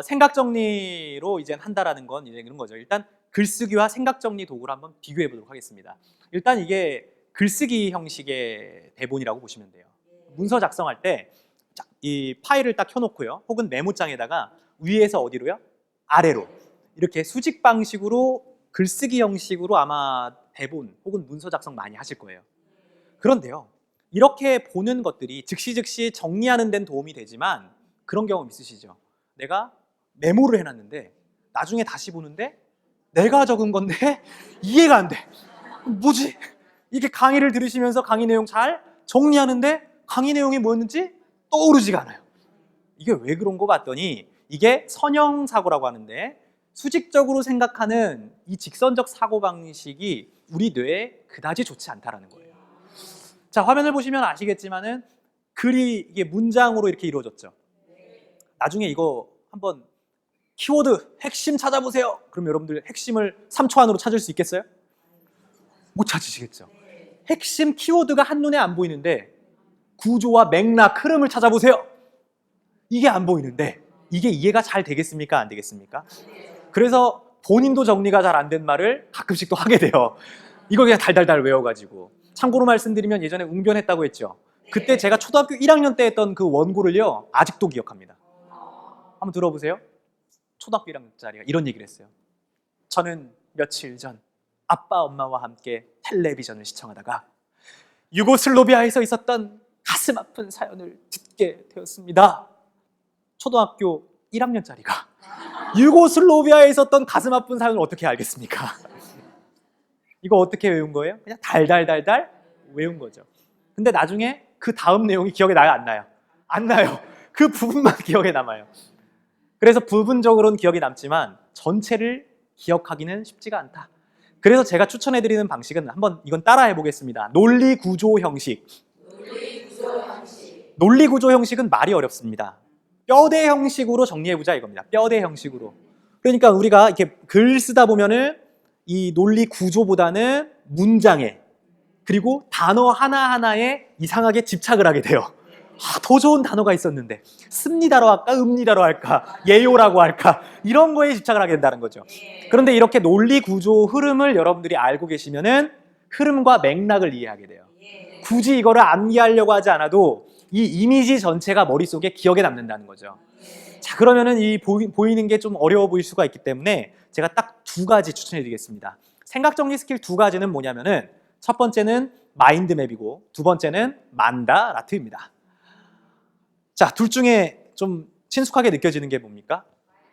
생각 정리로 이제 한다라는 건 이제 그런 거죠. 일단 글쓰기와 생각 정리 도구를 한번 비교해 보도록 하겠습니다. 일단 이게 글쓰기 형식의 대본이라고 보시면 돼요. 문서 작성할 때 이 파일을 딱 켜놓고요. 혹은 메모장에다가 위에서 어디로요? 아래로 이렇게 수직 방식으로 글쓰기 형식으로 아마 대본 혹은 문서 작성 많이 하실 거예요. 그런데요, 이렇게 보는 것들이 즉시 정리하는 데는 도움이 되지만 그런 경험 있으시죠? 내가 메모를 해놨는데 나중에 다시 보는데 내가 적은 건데 이해가 안 돼. 뭐지? 이게 강의를 들으시면서 강의 내용 잘 정리하는데 강의 내용이 뭐였는지 떠오르지가 않아요. 이게 왜 그런 거 봤더니 이게 선형사고라고 하는데 수직적으로 생각하는 이 직선적 사고방식이 우리 뇌에 그다지 좋지 않다라는 거예요. 자, 화면을 보시면 아시겠지만은 글이 이게 문장으로 이렇게 이루어졌죠. 나중에 이거 한번 키워드 핵심 찾아보세요. 그럼 여러분들 핵심을 3초 안으로 찾을 수 있겠어요? 못 찾으시겠죠. 핵심 키워드가 한눈에 안 보이는데 구조와 맥락, 흐름을 찾아보세요. 이게 안 보이는데 이게 이해가 잘 되겠습니까? 안 되겠습니까? 그래서 본인도 정리가 잘 안 된 말을 가끔씩 또 하게 돼요. 이걸 그냥 달달달 외워가지고. 참고로 말씀드리면 예전에 웅변했다고 했죠. 그때 제가 초등학교 1학년 때 했던 그 원고를요 아직도 기억합니다. 한번 들어보세요. 초등학교 1학년짜리가 이런 얘기를 했어요. 저는 며칠 전 아빠 엄마와 함께 텔레비전을 시청하다가 유고슬로비아에서 있었던 가슴 아픈 사연을 듣게 되었습니다. 초등학교 1학년짜리가 유고슬로비아에 있었던 가슴 아픈 사연을 어떻게 알겠습니까? 이거 어떻게 외운 거예요? 그냥 달달달달 외운 거죠. 근데 나중에 그 다음 내용이 기억에 나요? 안 나요? 안 나요. 그 부분만 기억에 남아요. 그래서 부분적으로는 기억이 남지만 전체를 기억하기는 쉽지가 않다. 그래서 제가 추천해드리는 방식은 한번 이건 따라해 보겠습니다. 논리구조 형식. 논리구조 형식은 말이 어렵습니다. 뼈대 형식으로 정리해보자 이겁니다. 뼈대 형식으로. 그러니까 우리가 이렇게 글 쓰다 보면은 이 논리 구조보다는 문장에 그리고 단어 하나하나에 이상하게 집착을 하게 돼요. 더 좋은 단어가 있었는데 습니다로 할까 읍니다로 할까 예요라고 할까 이런 거에 집착을 하게 된다는 거죠. 그런데 이렇게 논리 구조 흐름을 여러분들이 알고 계시면은 흐름과 맥락을 이해하게 돼요. 굳이 이거를 암기하려고 하지 않아도 이 이미지 전체가 머릿속에 기억에 남는다는 거죠. 자, 그러면은 이 보이는 게 좀 어려워 보일 수가 있기 때문에 제가 딱 두 가지 추천해 드리겠습니다. 생각 정리 스킬 두 가지는 뭐냐면은 첫 번째는 마인드맵이고 두 번째는 만다라트입니다. 자, 둘 중에 좀 친숙하게 느껴지는 게 뭡니까?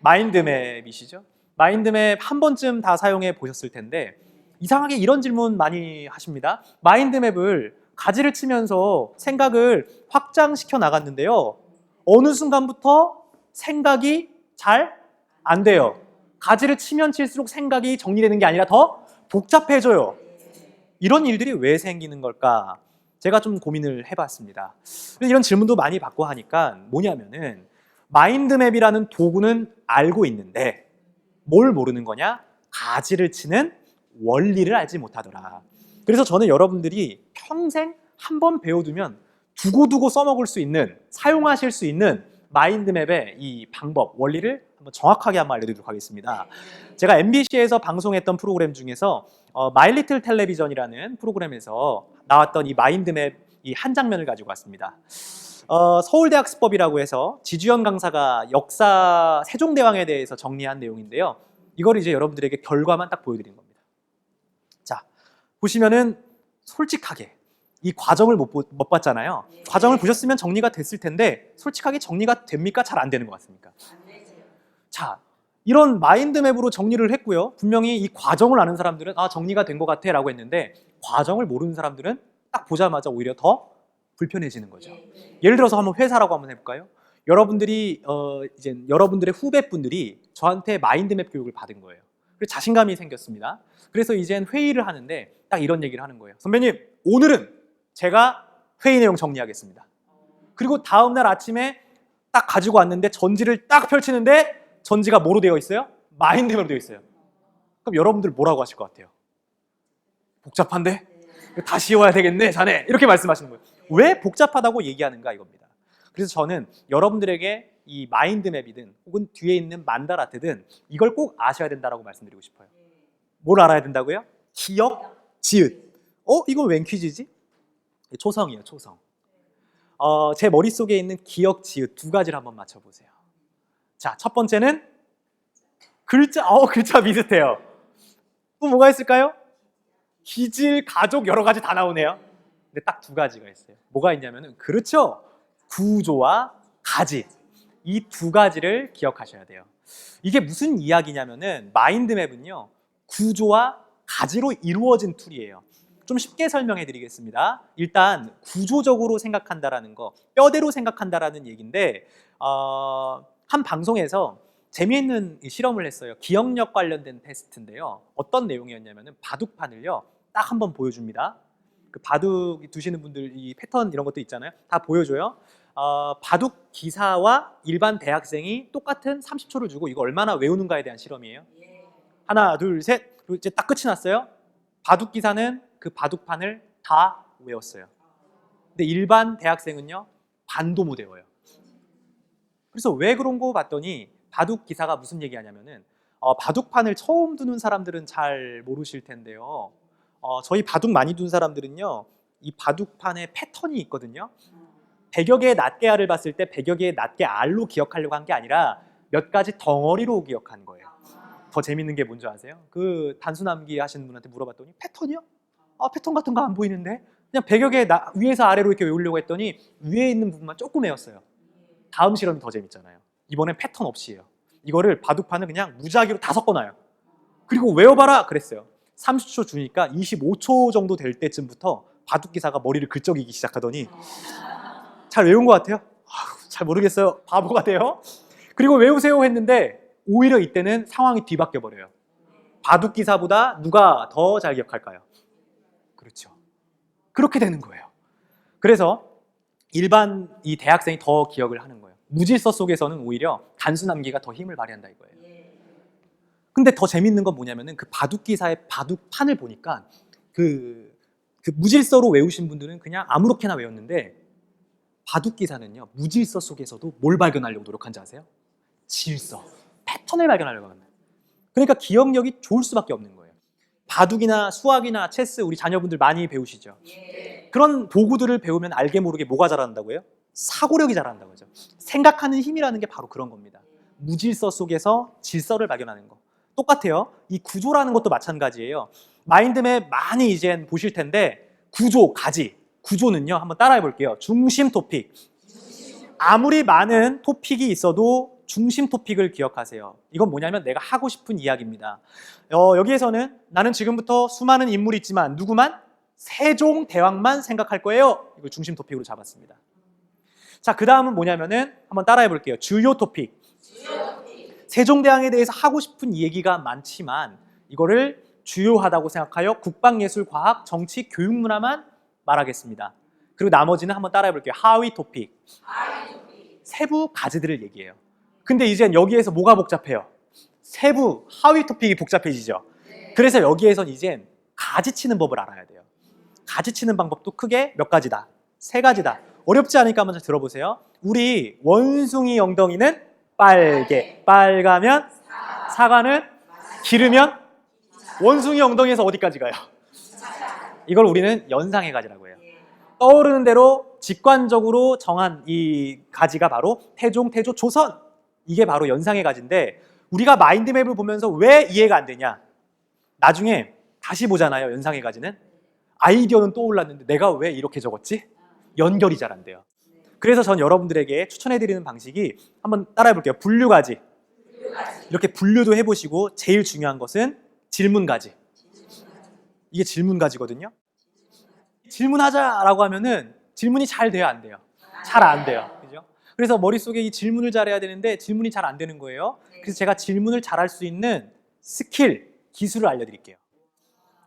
마인드맵이시죠? 마인드맵 한 번쯤 다 사용해 보셨을 텐데 이상하게 이런 질문 많이 하십니다. 마인드맵을 가지를 치면서 생각을 확장시켜 나갔는데요. 어느 순간부터 생각이 잘 안 돼요. 가지를 치면 칠수록 생각이 정리되는 게 아니라 더 복잡해져요. 이런 일들이 왜 생기는 걸까? 제가 좀 고민을 해봤습니다. 이런 질문도 많이 받고 하니까 뭐냐면은 마인드맵이라는 도구는 알고 있는데 뭘 모르는 거냐? 가지를 치는 원리를 알지 못하더라. 그래서 저는 여러분들이 평생 한 번 배워두면 두고두고 써먹을 수 있는, 사용하실 수 있는 마인드맵의 이 방법, 원리를 한번 정확하게 한번 알려드리도록 하겠습니다. 제가 MBC에서 방송했던 프로그램 중에서 마이 리틀 텔레비전이라는 프로그램에서 나왔던 이 마인드맵 이 한 장면을 가지고 왔습니다. 서울대학습법이라고 해서 지주연 강사가 역사 세종대왕에 대해서 정리한 내용인데요. 이걸 이제 여러분들에게 결과만 딱 보여드리는 겁니다. 자, 보시면은 솔직하게 이 과정을 못 봤잖아요. 과정을 보셨으면 정리가 됐을 텐데 솔직하게 정리가 됩니까? 잘 안 되는 것 같습니까? 자, 이런 마인드맵으로 정리를 했고요. 분명히 이 과정을 아는 사람들은 정리가 된 것 같아 라고 했는데 과정을 모르는 사람들은 딱 보자마자 오히려 더 불편해지는 거죠. 예를 들어서 한번 회사라고 한번 해볼까요? 여러분들이 이제 여러분들의 후배분들이 저한테 마인드맵 교육을 받은 거예요. 그래서 자신감이 생겼습니다. 그래서 이젠 회의를 하는데 딱 이런 얘기를 하는 거예요. 선배님, 오늘은 제가 회의 내용 정리하겠습니다. 그리고 다음날 아침에 딱 가지고 왔는데 전지를 딱 펼치는데 전지가 뭐로 되어 있어요? 마인드맵으로 되어 있어요. 그럼 여러분들 뭐라고 하실 것 같아요? 복잡한데? 다시 외워야 되겠네, 자네. 이렇게 말씀하시는 거예요. 왜 복잡하다고 얘기하는가 이겁니다. 그래서 저는 여러분들에게 이 마인드맵이든 혹은 뒤에 있는 만다라트든 이걸 꼭 아셔야 된다고 말씀드리고 싶어요. 뭘 알아야 된다고요? 기억, 지읒. 이건 웬 퀴즈지? 초성이에요, 초성. 제 머릿속에 있는 기억, 지읒 두 가지를 한번 맞춰보세요. 자, 첫 번째는 글자, 글자 비슷해요. 또 뭐가 있을까요? 기질, 가족 여러 가지 다 나오네요. 근데 딱 두 가지가 있어요. 뭐가 있냐면은 그렇죠. 구조와 가지. 이 두 가지를 기억하셔야 돼요. 이게 무슨 이야기냐면은 마인드맵은요. 구조와 가지로 이루어진 툴이에요. 좀 쉽게 설명해 드리겠습니다. 일단 구조적으로 생각한다라는 거, 뼈대로 생각한다라는 얘기인데 한 방송에서 재미있는 실험을 했어요. 기억력 관련된 테스트인데요. 어떤 내용이었냐면은 바둑판을요. 딱 한번 보여줍니다. 그 바둑 두시는 분들 이 패턴 이런 것도 있잖아요. 다 보여줘요. 바둑 기사와 일반 대학생이 똑같은 30초를 주고 이거 얼마나 외우는가에 대한 실험이에요. 하나, 둘, 셋. 그리고 이제 딱 끝이 났어요. 바둑 기사는 그 바둑판을 다 외웠어요. 근데 일반 대학생은요. 반도 못 외워요. 그래서 왜 그런 거 봤더니 바둑 기사가 무슨 얘기하냐면은 바둑판을 처음 두는 사람들은 잘 모르실 텐데요. 저희 바둑 많이 둔 사람들은요. 이 바둑판에 패턴이 있거든요. 100여 개의 낱개알을 봤을 때 100여 개의 낱개알로 기억하려고 한 게 아니라 몇 가지 덩어리로 기억한 거예요. 더 재밌는 게 뭔지 아세요? 그 단수남기 하시는 분한테 물어봤더니 패턴이요? 패턴 같은 거 안 보이는데? 그냥 100여 개 위에서 아래로 이렇게 외우려고 했더니 위에 있는 부분만 조금 외웠어요. 다음 실험이 더 재밌잖아요. 이번엔 패턴 없이예요. 이거를 바둑판을 그냥 무작위로 다 섞어놔요. 그리고 외워봐라 그랬어요. 30초 주니까 25초 정도 될 때쯤부터 바둑 기사가 머리를 긁적이기 시작하더니 잘 외운 것 같아요? 잘 모르겠어요. 바보가 돼요. 그리고 외우세요 했는데 오히려 이때는 상황이 뒤바뀌어 버려요. 바둑 기사보다 누가 더 잘 기억할까요? 그렇죠. 그렇게 되는 거예요. 그래서 일반 이 대학생이 더 기억을 하는 거예요. 무질서 속에서는 오히려 단순함기가 더 힘을 발휘한다 이거예요. 근데 더 재밌는 건 뭐냐면은 그 바둑 기사의 바둑판을 보니까 그 무질서로 외우신 분들은 그냥 아무렇게나 외웠는데 바둑 기사는요 무질서 속에서도 뭘 발견하려고 노력한지 아세요? 질서, 패턴을 발견하려고 합니다. 그러니까 기억력이 좋을 수밖에 없는 거예요. 바둑이나 수학이나 체스 우리 자녀분들 많이 배우시죠? 그런 도구들을 배우면 알게 모르게 뭐가 자란다고요? 사고력이 자란다고 하죠. 생각하는 힘이라는 게 바로 그런 겁니다. 무질서 속에서 질서를 발견하는 거. 똑같아요. 이 구조라는 것도 마찬가지예요. 마인드맵 많이 이제 보실 텐데 구조, 가지. 구조는요, 한번 따라해 볼게요. 중심 토픽. 아무리 많은 토픽이 있어도 중심 토픽을 기억하세요. 이건 뭐냐면 내가 하고 싶은 이야기입니다. 여기에서는 나는 지금부터 수많은 인물이 있지만 누구만? 세종대왕만 생각할 거예요. 이걸 중심 토픽으로 잡았습니다. 자, 그 다음은 뭐냐면은 한번 따라해 볼게요. 주요 토픽. 세종대왕에 대해서 하고 싶은 얘기가 많지만 이거를 주요하다고 생각하여 국방예술, 과학, 정치, 교육, 문화만 말하겠습니다. 그리고 나머지는 한번 따라해 볼게요. 하위 토픽. 세부 가지들을 얘기해요. 근데 이젠 여기에서 뭐가 복잡해요? 세부, 하위 토픽이 복잡해지죠. 그래서 여기에선 이젠 가지치는 법을 알아야 돼요. 가지치는 방법도 크게 몇 가지다. 3가지다. 어렵지 않으니까 먼저 들어보세요. 우리 원숭이 엉덩이는 빨개. 빨가면 사과는 기르면 원숭이 엉덩이에서 어디까지 가요? 이걸 우리는 연상의 가지라고 해요. 떠오르는 대로 직관적으로 정한 이 가지가 바로 태종, 태조, 조선. 이게 바로 연상의 가지인데 우리가 마인드맵을 보면서 왜 이해가 안 되냐? 나중에 다시 보잖아요. 연상의 가지는. 아이디어는 떠올랐는데 내가 왜 이렇게 적었지? 연결이 잘 안 돼요. 그래서 전 여러분들에게 추천해드리는 방식이 한번 따라해 볼게요. 분류가지. 이렇게 분류도 해보시고 제일 중요한 것은 질문가지. 이게 질문가지거든요. 질문하자라고 하면은 질문이 잘 돼요, 안 돼요? 잘 안 돼요. 그죠? 그래서 머릿속에 이 질문을 잘해야 되는데 질문이 잘 안 되는 거예요. 그래서 제가 질문을 잘할 수 있는 스킬, 기술을 알려드릴게요.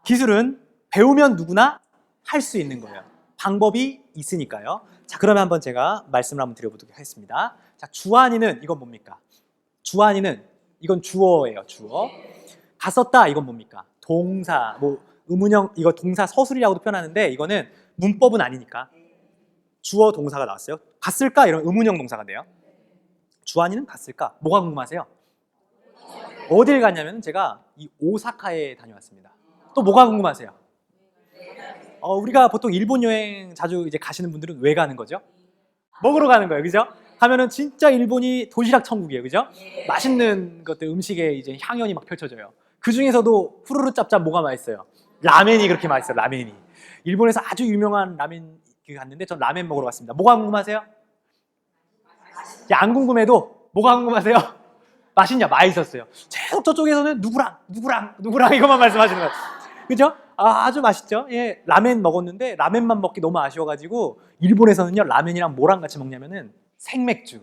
기술은 배우면 누구나 할 수 있는 거예요. 방법이 있으니까요. 자, 그러면 한번 제가 말씀을 한번 드려보도록 하겠습니다. 자, 주한이는 이건 뭡니까? 주한이는 이건 주어예요, 주어. 갔었다, 이건 뭡니까? 동사, 뭐 의문형, 이거 동사 서술이라고도 표현하는데 이거는 문법은 아니니까 주어 동사가 나왔어요. 갔을까? 이런 의문형 동사가 돼요. 주한이는 갔을까? 뭐가 궁금하세요? 어딜 갔냐면 제가 이 오사카에 다녀왔습니다. 또 뭐가 궁금하세요? 우리가 보통 일본 여행 자주 이제 가시는 분들은 왜 가는 거죠? 먹으러 가는 거예요, 그죠? 가면은 진짜 일본이 도시락 천국이에요, 그죠? 맛있는 것들, 음식에 이제 향연이 막 펼쳐져요. 그 중에서도 후루루 짭짭 뭐가 맛있어요? 라멘이 그렇게 맛있어요, 라멘이. 일본에서 아주 유명한 라멘 갔는데 전 라멘 먹으러 갔습니다. 뭐가 궁금하세요? 안 궁금해도 뭐가 궁금하세요? 맛있냐? 맛있었어요. 계속 저쪽에서는 누구랑 이것만 말씀하시는 것 같아요. 그죠? 아주 맛있죠? 예, 라멘 먹었는데 라멘만 먹기 너무 아쉬워가지고 일본에서는요 라멘이랑 뭐랑 같이 먹냐면은 생맥주.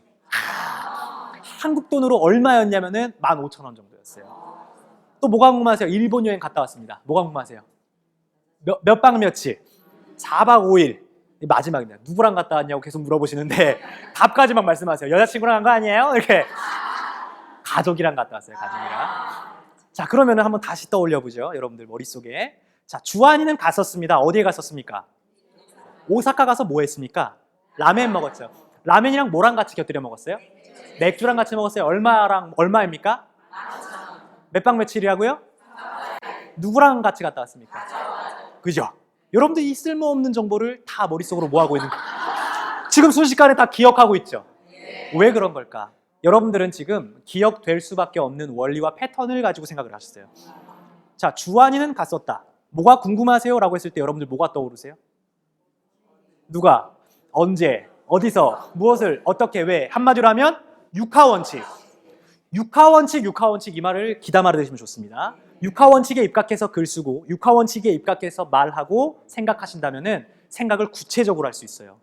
한국 돈으로 얼마였냐면은 15,000원 정도였어요. 또 뭐가 궁금하세요? 일본 여행 갔다 왔습니다. 뭐가 궁금하세요? 몇 박 며칠? 4박 5일. 마지막입니다. 누구랑 갔다 왔냐고 계속 물어보시는데 답까지만 말씀하세요. 여자친구랑 간 거 아니에요? 이렇게. 가족이랑 갔다 왔어요. 가족이랑. 자, 그러면 한번 다시 떠올려 보죠. 여러분들 머릿속에. 자, 주한이는 갔었습니다. 어디에 갔었습니까? 오사카 가서 뭐 했습니까? 라멘 먹었죠. 라멘이랑 뭐랑 같이 곁들여 먹었어요? 맥주랑 같이 먹었어요. 얼마입니까? 몇 박 며칠이라고요? 누구랑 같이 갔다 왔습니까? 그죠? 여러분들 이 쓸모없는 정보를 다 머릿속으로 모아고 있는 거예요. 지금 순식간에 다 기억하고 있죠? 왜 그런 걸까? 여러분들은 지금 기억될 수밖에 없는 원리와 패턴을 가지고 생각을 하셨어요. 자, 주한이는 갔었다. 뭐가 궁금하세요? 라고 했을 때 여러분들 뭐가 떠오르세요? 누가, 언제, 어디서, 무엇을, 어떻게, 왜? 한마디로 하면 육하원칙. 육하원칙 이 말을 귀담아 들으시면 좋습니다. 육하원칙에 입각해서 글 쓰고 육하원칙에 입각해서 말하고 생각하신다면 생각을 구체적으로 할 수 있어요.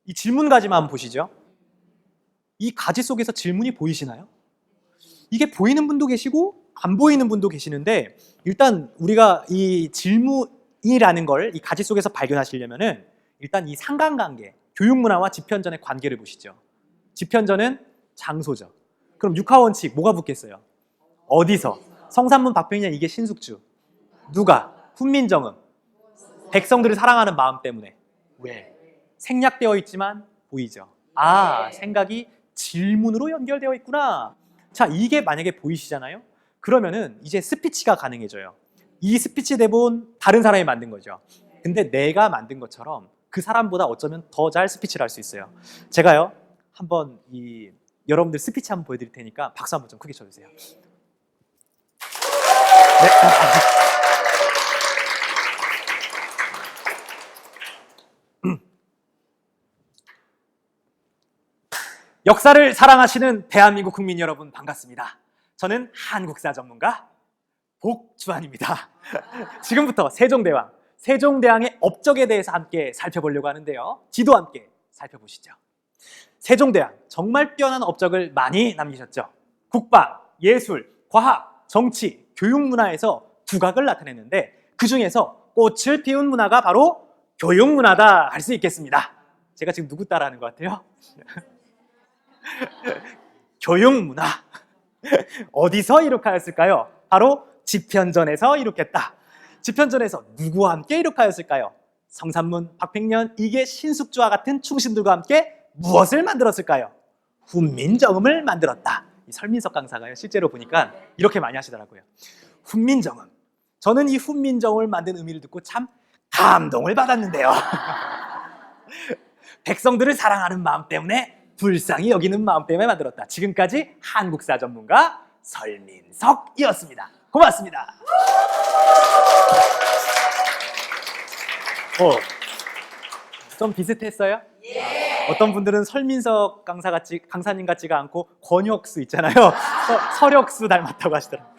이 질문가지만 한번 보시죠. 이 가지 속에서 질문이 보이시나요? 이게 보이는 분도 계시고 안 보이는 분도 계시는데 일단 우리가 이 질문이라는 걸 이 가지 속에서 발견하시려면은 일단 이 상관관계, 교육문화와 집현전의 관계를 보시죠. 집현전은 장소죠. 그럼 육하원칙 뭐가 붙겠어요? 어디서? 성산문 박평이냐 이게 신숙주. 누가? 훈민정음. 백성들을 사랑하는 마음 때문에. 왜? 생략되어 있지만 보이죠. 아, 생각이 질문으로 연결되어 있구나. 자, 이게 만약에 보이시잖아요? 그러면은 이제 스피치가 가능해져요. 이 스피치 대본 다른 사람이 만든 거죠. 근데 내가 만든 것처럼 그 사람보다 어쩌면 더 잘 스피치를 할 수 있어요. 제가요, 한번 여러분들 스피치 한번 보여드릴 테니까 박수 한번 좀 크게 쳐주세요. 네. 역사를 사랑하시는 대한민국 국민 여러분 반갑습니다. 저는 한국사 전문가 복주환입니다. 지금부터 세종대왕의 업적에 대해서 함께 살펴보려고 하는데요. 지도 함께 살펴보시죠. 세종대왕 정말 뛰어난 업적을 많이 남기셨죠. 국방, 예술, 과학, 정치, 교육 문화에서 두각을 나타냈는데 그 중에서 꽃을 피운 문화가 바로 교육 문화다 할 수 있겠습니다. 제가 지금 누구 따라하는 것 같아요? 교육 문화. 어디서 이룩하였을까요? 바로 집현전에서 이룩했다. 집현전에서 누구와 함께 이룩하였을까요? 성산문, 박팽년, 이계, 신숙주와 같은 충신들과 함께 무엇을 만들었을까요? 훈민정음을 만들었다. 이 설민석 강사가요, 실제로 보니까 이렇게 많이 하시더라고요. 훈민정음. 저는 이 훈민정음을 만든 의미를 듣고 참 감동을 받았는데요. 백성들을 사랑하는 마음 때문에, 불쌍히 여기는 마음 때문에 만들었다. 지금까지 한국사 전문가 설민석이었습니다. 고맙습니다. 좀 비슷했어요? 어떤 분들은 설민석 강사님 같지가 않고 권혁수 있잖아요. 설혁수 닮았다고 하시더라고요.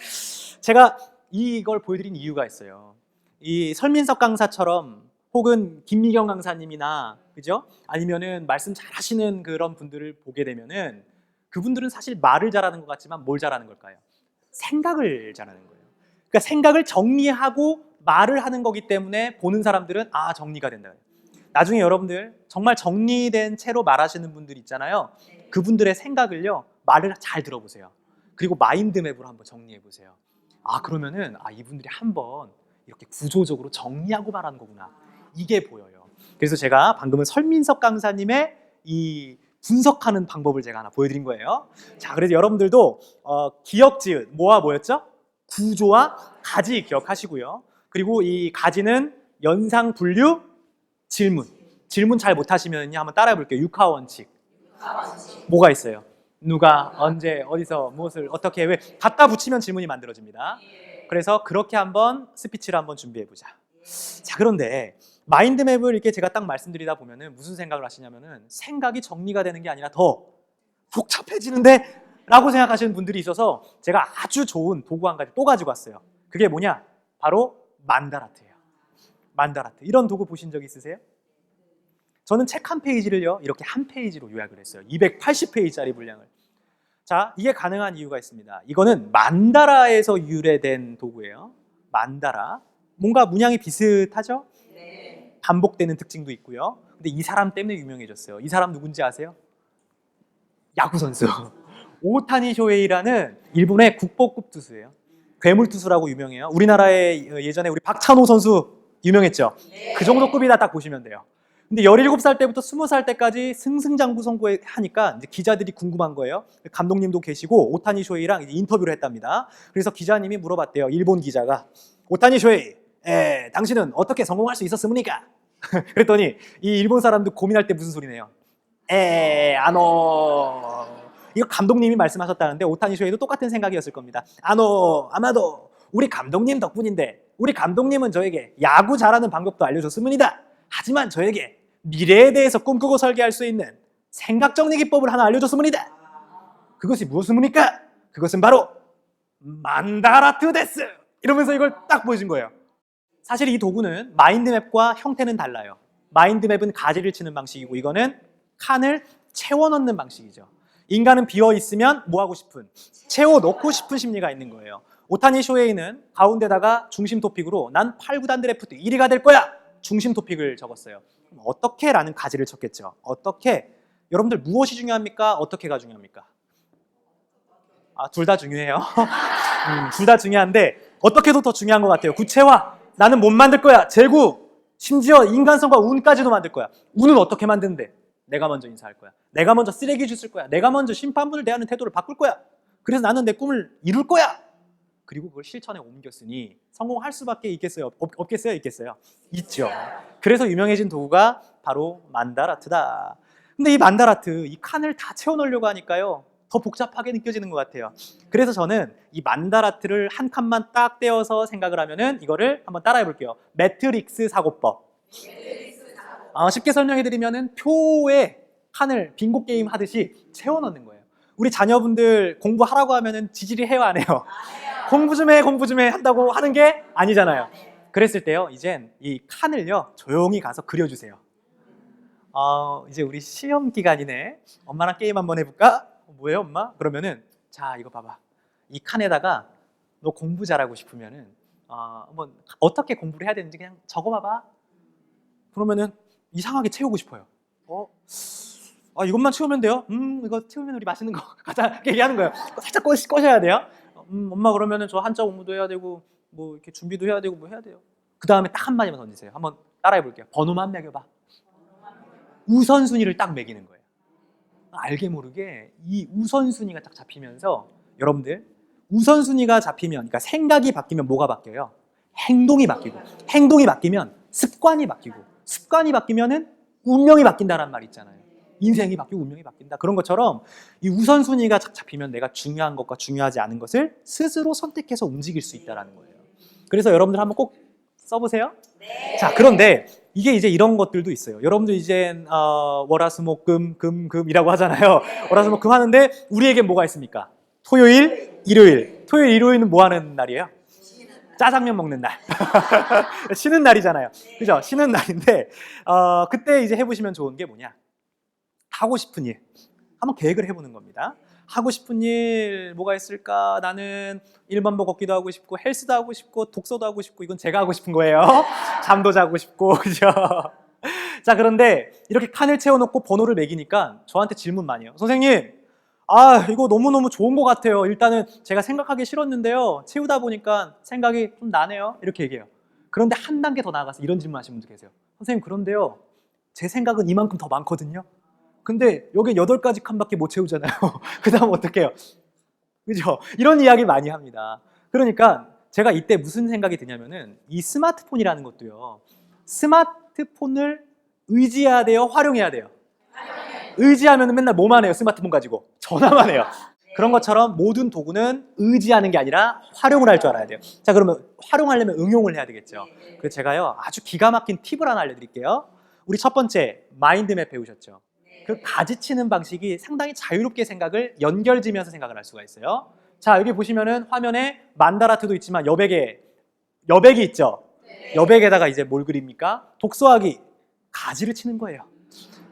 제가 이걸 보여드린 이유가 있어요. 이 설민석 강사처럼 혹은 김미경 강사님이나 그죠? 아니면은 말씀 잘하시는 그런 분들을 보게 되면은 그분들은 사실 말을 잘하는 것 같지만 뭘 잘하는 걸까요? 생각을 잘하는 거예요. 그러니까 생각을 정리하고 말을 하는 거기 때문에 보는 사람들은 아, 정리가 된다. 나중에 여러분들 정말 정리된 채로 말하시는 분들 있잖아요. 그분들의 생각을요, 말을 잘 들어보세요. 그리고 마인드맵으로 한번 정리해 보세요. 아, 그러면은 이분들이 한번 이렇게 구조적으로 정리하고 말하는 거구나. 이게 보여요. 그래서 제가 방금은 설민석 강사님의 이 분석하는 방법을 제가 하나 보여드린 거예요. 자, 그래서 여러분들도 기억지읒 뭐였죠? 구조와 가지 기억하시고요. 그리고 이 가지는 연상, 분류, 질문 잘 못하시면 한번 따라해 볼게요. 육하원칙. 뭐가 있어요? 누가, 언제, 어디서, 무엇을, 어떻게, 왜 갖다 붙이면 질문이 만들어집니다. 그래서 그렇게 한번 스피치를 한번 준비해 보자. 자, 그런데 마인드맵을 이렇게 제가 딱 말씀드리다 보면은 무슨 생각을 하시냐면은 생각이 정리가 되는 게 아니라 더 복잡해지는데 라고 생각하시는 분들이 있어서 제가 아주 좋은 도구 한 가지 또 가지고 왔어요. 그게 뭐냐? 바로 만다라트예요. 만다라트. 이런 도구 보신 적 있으세요? 저는 책 한 페이지를요, 이렇게 한 페이지로 요약을 했어요. 280페이지짜리 분량을. 자, 이게 가능한 이유가 있습니다. 이거는 만다라에서 유래된 도구예요. 만다라. 뭔가 문양이 비슷하죠? 네. 반복되는 특징도 있고요. 근데 이 사람 때문에 유명해졌어요. 이 사람 누군지 아세요? 야구 선수. 오타니 쇼헤이라는 일본의 국보급 투수예요. 괴물 투수라고 유명해요. 우리나라에 예전에 우리 박찬호 선수 유명했죠? 네. 그 정도 급이다 딱 보시면 돼요. 근데 17살 때부터 20살 때까지 승승장구 선고하니까 이제 기자들이 궁금한 거예요. 감독님도 계시고 오타니 쇼헤이랑 인터뷰를 했답니다. 그래서 기자님이 물어봤대요. 일본 기자가. 오타니 쇼헤이, 당신은 어떻게 성공할 수 있었습니까? 그랬더니 이 일본 사람도 고민할 때 무슨 소리네요. 이거 감독님이 말씀하셨다는데 오타니 쇼헤이도 똑같은 생각이었을 겁니다. 아마도 우리 감독님 덕분인데 우리 감독님은 저에게 야구 잘하는 방법도 알려줬습니다. 하지만 저에게 미래에 대해서 꿈꾸고 설계할 수 있는 생각 정리 기법을 하나 알려줬습니다. 그것이 무엇입니까? 그것은 바로 만다라트 데스! 이러면서 이걸 딱 보여준 거예요. 사실 이 도구는 마인드맵과 형태는 달라요. 마인드맵은 가지를 치는 방식이고 이거는 칸을 채워 넣는 방식이죠. 인간은 비어 있으면 뭐 하고 싶은, 채워 넣고 싶은 심리가 있는 거예요. 오타니 쇼헤이는 가운데다가 중심 토픽으로 난 8구단 드래프트 1위가 될 거야! 중심 토픽을 적었어요. 어떻게? 라는 가지를 쳤겠죠. 어떻게? 여러분들 무엇이 중요합니까? 어떻게가 중요합니까? 둘 다 중요해요. 둘 다 중요한데 어떻게도 더 중요한 것 같아요. 구체화. 나는 못 만들 거야. 재구. 심지어 인간성과 운까지도 만들 거야. 운은 어떻게 만드는데? 내가 먼저 인사할 거야. 내가 먼저 쓰레기 줄 거야. 내가 먼저 심판분을 대하는 태도를 바꿀 거야. 그래서 나는 내 꿈을 이룰 거야. 그리고 그걸 실천에 옮겼으니 성공할 수밖에 있겠어요? 없겠어요? 있겠어요? 있죠. 그래서 유명해진 도구가 바로 만다라트다. 근데 이 만다라트, 이 칸을 다 채워넣으려고 하니까요, 더 복잡하게 느껴지는 것 같아요. 그래서 저는 이 만다라트를 한 칸만 딱 떼어서 생각을 하면은 이거를 한번 따라해 볼게요. 매트릭스 사고법. 쉽게 설명해 드리면은 표에 칸을 빙고 게임 하듯이 채워 넣는 거예요. 우리 자녀분들 공부하라고 하면은 지질이 해요, 안 해요? 공부 좀 해, 공부 좀 해 한다고 하는 게 아니잖아요. 그랬을 때요, 이젠 이 칸을요 조용히 가서 그려주세요. 이제 우리 시험 기간이네. 엄마랑 게임 한번 해볼까? 뭐예요, 엄마? 그러면은 자, 이거 봐봐. 이 칸에다가 너 공부 잘하고 싶으면은 한번 어떻게 공부를 해야 되는지 그냥 적어봐봐. 그러면은 이상하게 채우고 싶어요. 이것만 채우면 돼요? 이거 채우면 우리 맛있는 거 가자. 이렇게 얘기하는 거예요. 살짝 꼬셔야 돼요. 엄마 그러면은 저 한자 공부도 해야 되고 뭐 이렇게 준비도 해야 되고 뭐 해야 돼요. 그 다음에 딱 한마디만 던지세요. 한번 따라해 볼게요. 번호만 매겨봐. 우선순위를 딱 매기는 거예요. 알게 모르게 이 우선순위가 딱 잡히면서 여러분들 우선순위가 잡히면 그러니까 생각이 바뀌면 뭐가 바뀌어요? 행동이 바뀌고 행동이 바뀌면 습관이 바뀌고 습관이 바뀌면은 운명이 바뀐다는 말 있잖아요. 인생이 바뀌고 운명이 바뀐다. 그런 것처럼 이 우선순위가 잡히면 내가 중요한 것과 중요하지 않은 것을 스스로 선택해서 움직일 수 있다는 거예요. 그래서 여러분들 한번 꼭 써보세요. 네. 자, 그런데 이게 이제 이런 것들도 있어요. 여러분들 이제 월화수목금금금이라고 하잖아요. 월화수목금 하는데 우리에게 뭐가 있습니까? 토요일, 일요일. 토요일, 일요일은 뭐 하는 날이에요? 짜장면 먹는 날. 쉬는 날이잖아요. 그죠? 쉬는 날인데 그때 이제 해보시면 좋은 게 뭐냐? 하고 싶은 일. 한번 계획을 해보는 겁니다. 하고 싶은 일 뭐가 있을까? 나는 일반복 걷기도 하고 싶고 헬스도 하고 싶고 독서도 하고 싶고 이건 제가 하고 싶은 거예요. 잠도 자고 싶고 그죠? 자, 그런데 이렇게 칸을 채워놓고 번호를 매기니까 저한테 질문 많이 해요. 선생님, 이거 너무너무 좋은 것 같아요. 일단은 제가 생각하기 싫었는데요. 채우다 보니까 생각이 좀 나네요. 이렇게 얘기해요. 그런데 한 단계 더 나아가서 이런 질문 하시는 분도 계세요. 선생님, 그런데요. 제 생각은 이만큼 더 많거든요. 근데 여기 8가지 칸밖에 못 채우잖아요. 그 다음 어떡해요? 그죠? 이런 이야기 많이 합니다. 그러니까 제가 이때 무슨 생각이 드냐면은 이 스마트폰이라는 것도요. 스마트폰을 의지해야 돼요? 활용해야 돼요? 의지하면 맨날 뭐만 해요? 스마트폰 가지고 전화만 해요. 그런 것처럼 모든 도구는 의지하는 게 아니라 활용을 할 줄 알아야 돼요. 자, 그러면 활용하려면 응용을 해야 되겠죠. 그래서 제가요 아주 기가 막힌 팁을 하나 알려드릴게요. 우리 첫 번째 마인드맵 배우셨죠? 그 가지치는 방식이 상당히 자유롭게 생각을 연결지면서 생각을 할 수가 있어요. 자, 여기 보시면은 화면에 만다라트도 있지만 여백이 있죠. 여백에다가 이제 뭘 그립니까? 독서하기, 가지를 치는 거예요.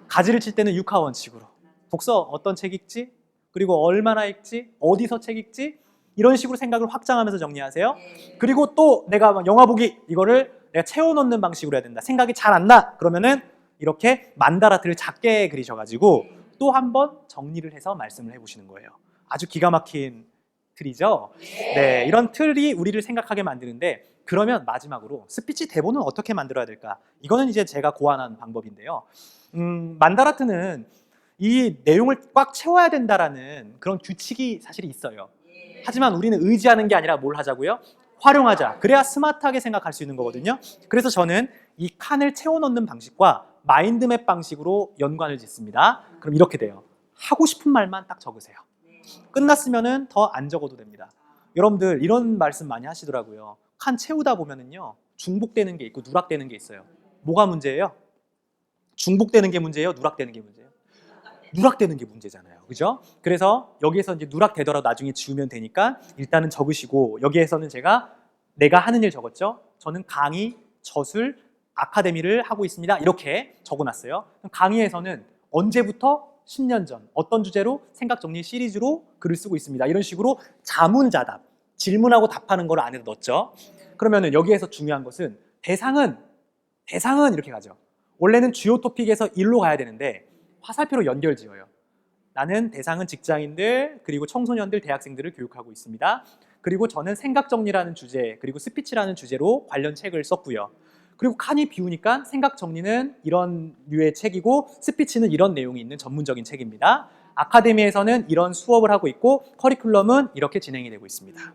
가지를 칠 때는 육하원칙으로 독서 어떤 책 읽지? 그리고 얼마나 읽지? 어디서 책 읽지? 이런 식으로 생각을 확장하면서 정리하세요. 그리고 또 내가 영화 보기 이거를 내가 채워넣는 방식으로 해야 된다. 생각이 잘 안 나. 그러면은 이렇게 만다라트를 작게 그리셔가지고 또 한 번 정리를 해서 말씀을 해보시는 거예요. 아주 기가 막힌 틀이죠. 네, 이런 틀이 우리를 생각하게 만드는데 그러면 마지막으로 스피치 대본은 어떻게 만들어야 될까? 이거는 이제 제가 고안한 방법인데요. 만다라트는 이 내용을 꽉 채워야 된다라는 그런 규칙이 사실 있어요. 하지만 우리는 의지하는 게 아니라 뭘 하자고요? 활용하자. 그래야 스마트하게 생각할 수 있는 거거든요. 그래서 저는 이 칸을 채워넣는 방식과 마인드맵 방식으로 연관을 짓습니다. 그럼 이렇게 돼요. 하고 싶은 말만 딱 적으세요. 끝났으면은 더 안 적어도 됩니다. 여러분들 이런 말씀 많이 하시더라고요. 칸 채우다 보면은요 중복되는 게 있고 누락되는 게 있어요. 뭐가 문제예요? 중복되는 게 문제예요? 누락되는 게 문제예요? 누락되는 게 문제잖아요. 그죠? 그래서 여기에서 이제 누락되더라도 나중에 지우면 되니까 일단은 적으시고 여기에서는 내가 하는 일 적었죠? 저는 강의, 저술, 아카데미를 하고 있습니다. 이렇게 적어놨어요. 강의에서는 언제부터 10년 전 어떤 주제로 생각 정리 시리즈로 글을 쓰고 있습니다. 이런 식으로 자문자답, 질문하고 답하는 걸 안에 넣었죠. 그러면은 여기에서 중요한 것은 대상은 이렇게 가죠. 원래는 주요 토픽에서 일로 가야 되는데 화살표로 연결 지어요. 나는 대상은 직장인들 그리고 청소년들, 대학생들을 교육하고 있습니다. 그리고 저는 생각 정리라는 주제 그리고 스피치라는 주제로 관련 책을 썼고요. 그리고 칸이 비우니까 생각 정리는 이런 류의 책이고 스피치는 이런 내용이 있는 전문적인 책입니다. 아카데미에서는 이런 수업을 하고 있고 커리큘럼은 이렇게 진행이 되고 있습니다.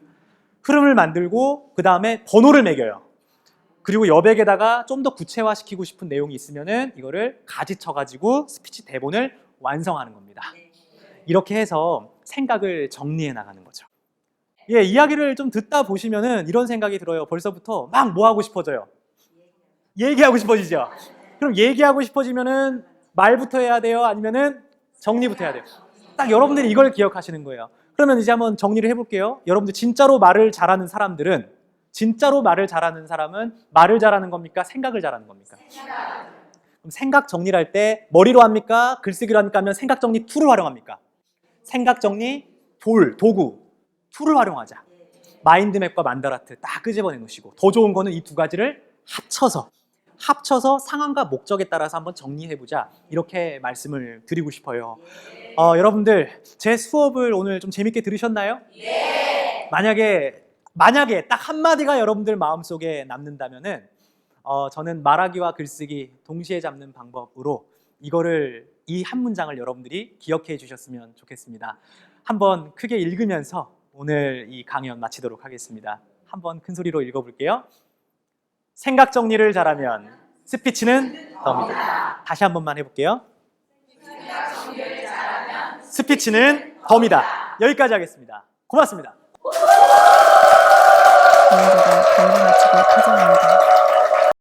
흐름을 만들고 그 다음에 번호를 매겨요. 그리고 여백에다가 좀 더 구체화시키고 싶은 내용이 있으면은 이거를 가지쳐가지고 스피치 대본을 완성하는 겁니다. 이렇게 해서 생각을 정리해 나가는 거죠. 예, 이야기를 좀 듣다 보시면은 이런 생각이 들어요. 벌써부터 막 뭐 하고 싶어져요? 얘기하고 싶어지죠. 그럼 얘기하고 싶어지면은 말부터 해야 돼요? 아니면은 정리부터 해야 돼요? 딱 여러분들이 이걸 기억하시는 거예요. 그러면 이제 한번 정리를 해볼게요. 여러분들 진짜로 말을 잘하는 사람은 말을 잘하는 겁니까? 생각을 잘하는 겁니까? 그럼 생각 정리를 할 때 머리로 합니까? 글쓰기로 합니까? 하면 생각 정리 툴을 활용합니까? 생각 정리 도구 툴을 활용하자. 마인드맵과 만다라트 딱 끄집어내 놓으시고, 더 좋은 거는 이 두 가지를 합쳐서 상황과 목적에 따라서 한번 정리해보자, 이렇게 말씀을 드리고 싶어요. 여러분들 제 수업을 오늘 좀 재밌게 들으셨나요? 네. 만약에 딱 한마디가 여러분들 마음속에 남는다면은 저는 말하기와 글쓰기 동시에 잡는 방법으로 이 한 문장을 여러분들이 기억해 주셨으면 좋겠습니다. 한번 크게 읽으면서 오늘 이 강연 마치도록 하겠습니다. 한번 큰 소리로 읽어볼게요. 생각 정리를 잘하면 스피치는 덤이다. 다시 한 번만 해볼게요. 스피치는 덤이다. 여기까지 하겠습니다. 고맙습니다. 강의가 강의를 마치고 퇴장합니다.